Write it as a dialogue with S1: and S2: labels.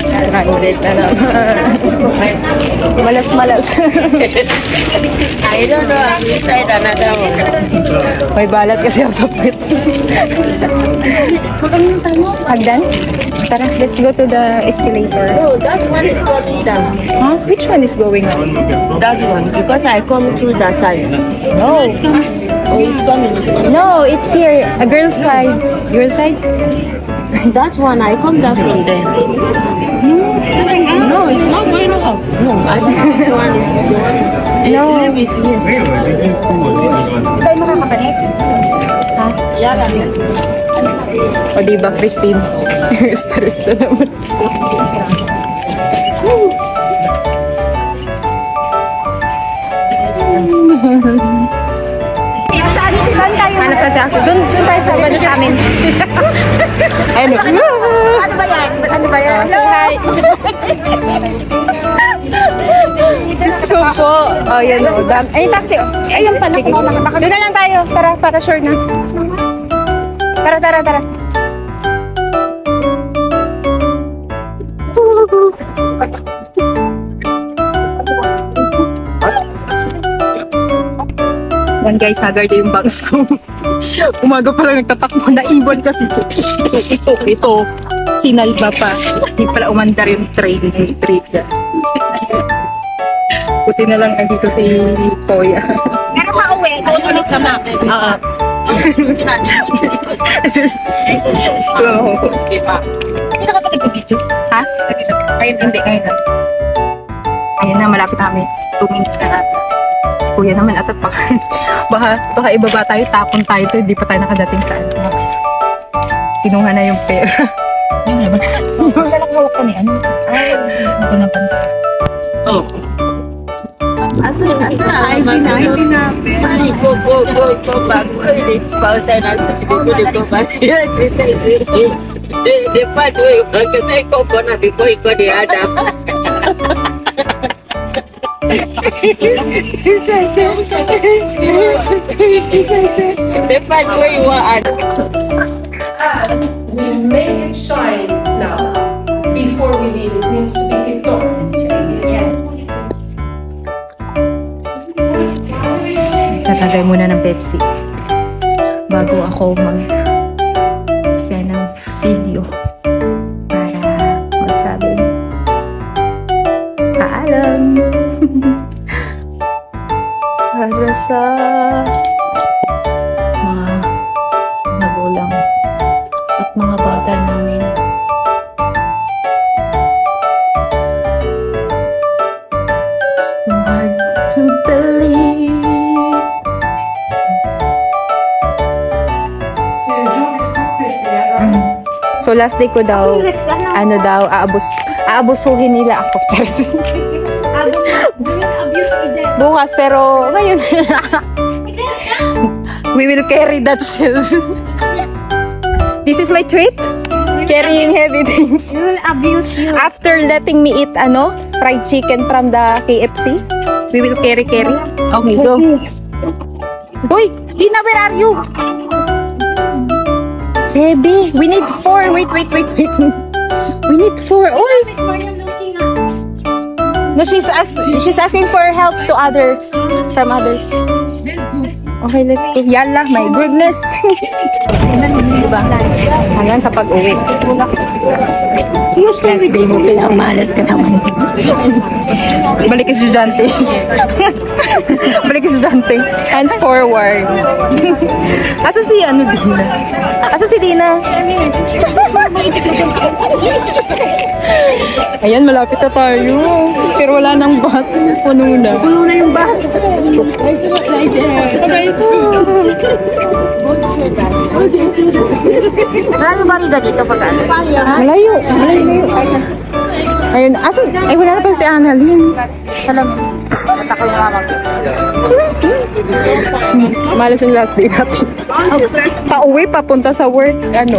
S1: Stranded na naman. Malas-malas.
S2: I don't know, I'm inside another one.
S1: May balat kasi ako sa pit. Hagdan? Tara, let's go to the escalator.
S2: No, that one is coming down.
S1: Huh? Which one is going up?
S2: That one, because I come through that side.
S1: No.
S2: Oh, it's coming, it's coming.
S1: No, it's here. A girl's side. Girl's side?
S2: That one, I come down from there.
S1: No, it's coming up.
S2: No, it's not going up. No, I think this one is going.
S1: No.
S2: The lift is here.
S1: Tayo makakabalik? Ha?
S2: Yeah, that's it.
S1: O diba, Christine? Stress na naman. Saan tayo? Hanap ka taxi. Doon tayo sa banda sa amin. Ano? Ano ba yan? Ano ba yan? Say hi. Diyos ko po. Oh, yun o. Ay, taxi. Ayun pala. Doon na lang tayo. Tara, para sure na. Tara, tara, tara. One guys, haggard yung bangs ko. Umaga pa lang nagtatakbo, naiwan kasi ito. Sinalba pa. Hindi pala umandar yung train. Buti na lang nandito si Koya.
S2: Pero pa-uwi, doon ulit sa map.
S1: Oo.
S2: Hindi na ka nag-video?
S1: Ha? Ayun, hindi. Ngayon na. Ayun na, malapit kami. 2 minutes na natin. Si Kuya naman at baka ibaba tayo, tapon tayo to, hindi pa tayo nakadating sa Max. Kinuha na yung pera.
S2: Yung naman.
S1: Yung hawak pa ni ano. Ay, hindi ko napansin.
S2: Oh. Asa? Ay, go back. This spouse and asa si people go back. Precisely. The part where you can go corner before you go the other. Precisely. The part where you want.
S3: We make it shine now. Before we leave, it needs to be tipped off.
S1: Tatagay muna ng Pepsi bago ako mag-send ng video para magsabi paalam para sa mga magulang at mga bata namin. It's so hard to believe. So last day ko daw, ano daw, aabusuhin nila ako. Bukas, pero ngayon, we will carry that shells. This is my treat? Carrying heavy things.
S4: We will abuse you.
S1: After letting me eat, fried chicken from the KFC, we will carry. Okay, go. Uy, Dina, where are you? Sebi, we need 4. Wait. We need 4. Uy! No, she's asking for help to others, from others. Okay, let's go. Yalla, my goodness. Diba? Hanggang sa pag-uwi. Last day mo, pinamalas ka naman. Balik estudyante. Balik estudyante. Hands forward. Asa si Dina? Asa si Dina? Ayan, malapit na tayo. Pero wala nang bus. Puno na. Puno na yung bus.
S2: Malayo ba rin dito pag ano?
S1: Malayo. Ayun, asan? Ay, wala na pa si Annalyn.
S2: Salamat. Matakal na mamag.
S1: Malas yung last day natin. Pauwi, papunta sa work. Ano?